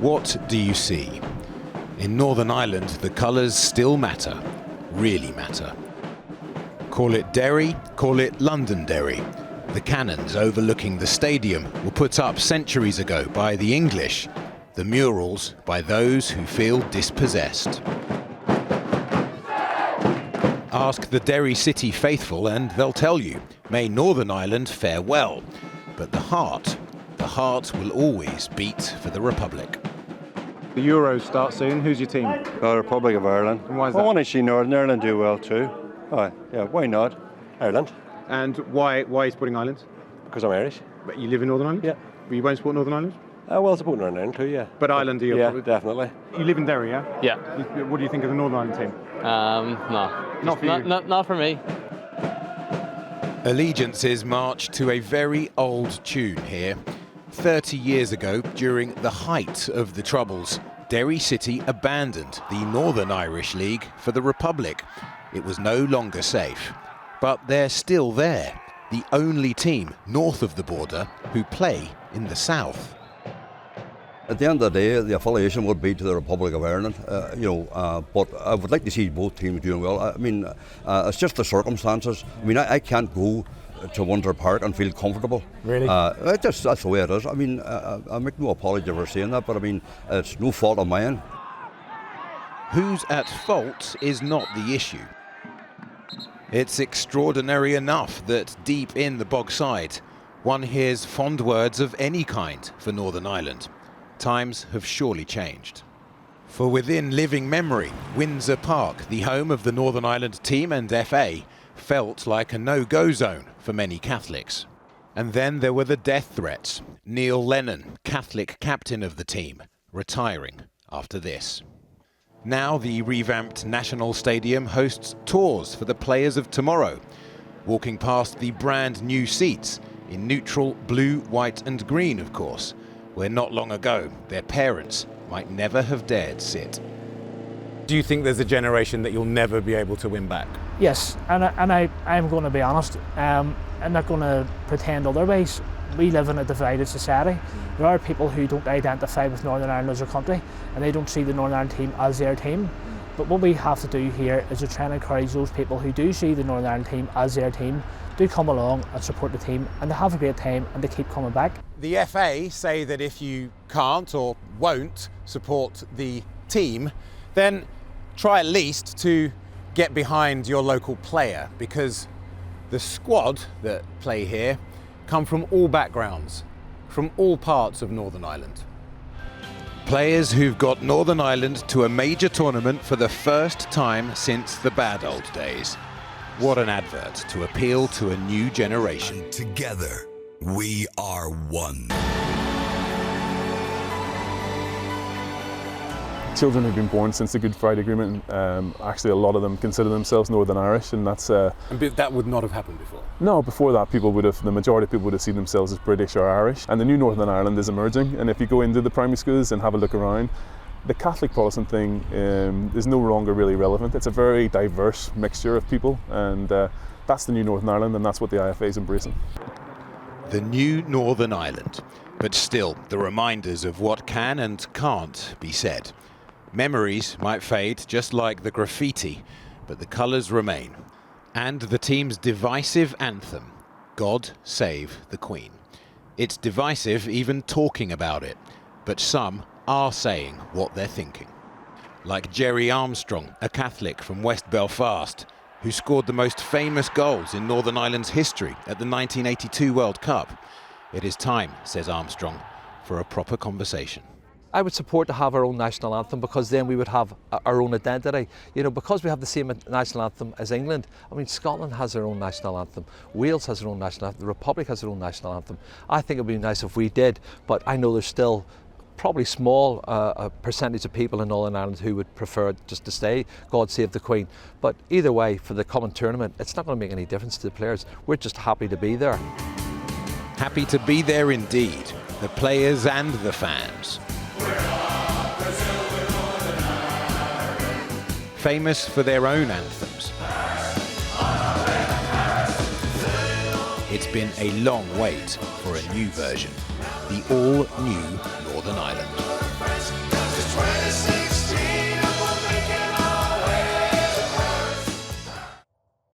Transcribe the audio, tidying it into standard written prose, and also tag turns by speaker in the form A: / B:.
A: What do you see? In Northern Ireland, the colours still matter, really matter. Call it Derry, call it Londonderry. The cannons overlooking the stadium were put up centuries ago by the English, the murals by those who feel dispossessed. Ask the Derry City faithful and they'll tell you, may Northern Ireland fare well, but the heart will always beat for the Republic.
B: The Euros start soon. Who's your team?
C: The Republic of Ireland.
B: And why is
C: I
B: that?
C: want to see Northern Ireland do well too. Oh, yeah, why not? Ireland.
B: And why are you supporting Ireland?
C: Because I'm Irish.
B: But you live in Northern Ireland?
C: Yeah.
B: But you won't support Northern Ireland?
C: Well, I support Northern Ireland too, yeah.
B: But Ireland are your
C: Yeah, definitely.
B: You live in Derry, yeah?
D: Yeah.
B: What do you think of the Northern Ireland team?
D: No.
B: Not for you?
D: Not for me.
A: Allegiances march to a very old tune here. 30 years ago, during the height of the Troubles, Derry City abandoned the Northern Irish League for the Republic. It was no longer safe. But they're still there, the only team north of the border who play in the south.
E: At the end of the day, the affiliation would be to the Republic of Ireland, but I would like to see both teams doing well. I mean, it's just the circumstances. I mean, I can't go to Windsor Park and feel comfortable.
B: Really?
E: That's the way it is. I mean, I make no apology for saying that, but I mean, it's no fault of mine.
A: Who's at fault is not the issue. It's extraordinary enough that deep in the Bogside, one hears fond words of any kind for Northern Ireland. Times have surely changed. For within living memory, Windsor Park, the home of the Northern Ireland team and FA, felt like a no-go zone for many Catholics. And then there were the death threats. Neil Lennon, Catholic captain of the team, retiring after this. Now the revamped National Stadium hosts tours for the players of tomorrow, walking past the brand new seats in neutral blue, white and green, of course, where not long ago their parents might never have dared sit.
B: Do you think there's a generation that you'll never be able to win back?
F: Yes, and I'm going to be honest. I'm not going to pretend otherwise. We live in a divided society. There are people who don't identify with Northern Ireland as their country, and they don't see the Northern Ireland team as their team. But what we have to do here is to try and encourage those people who do see the Northern Ireland team as their team, do come along and support the team, and to have a great time and to keep coming back.
A: The FA say that if you can't or won't support the team, then try at least to get behind your local player, because the squad that play here come from all backgrounds, from all parts of Northern Ireland. Players who've got Northern Ireland to a major tournament for the first time since the bad old days. What an advert to appeal to a new generation.
G: Together, we are one.
H: Children who've been born since the Good Friday Agreement, actually a lot of them consider themselves Northern Irish, and that's...
B: That would not have happened before?
H: No, before that the majority of people would have seen themselves as British or Irish, and the new Northern Ireland is emerging, and if you go into the primary schools and have a look around, the Catholic Protestant thing is no longer really relevant. It's a very diverse mixture of people, and that's the new Northern Ireland, and that's what the IFA is embracing.
A: The new Northern Ireland, but still the reminders of what can and can't be said. Memories might fade just like the graffiti, but the colours remain. And the team's divisive anthem, God Save the Queen. It's divisive even talking about it, but some are saying what they're thinking. Like Gerry Armstrong, a Catholic from West Belfast, who scored the most famous goals in Northern Ireland's history at the 1982 World Cup. It is time, says Armstrong, for a proper conversation.
I: I would support to have our own national anthem, because then we would have our own identity. You know, because we have the same national anthem as England. I mean, Scotland has their own national anthem. Wales has their own national anthem. The Republic has their own national anthem. I think it would be nice if we did, but I know there's still probably small percentage of people in Northern Ireland who would prefer just to stay God Save the Queen. But either way, for the coming tournament, it's not going to make any difference to the players. We're just happy to be there.
A: Happy to be there indeed, the players and the fans. Famous for their own anthems. It's been a long wait for a new version, the all-new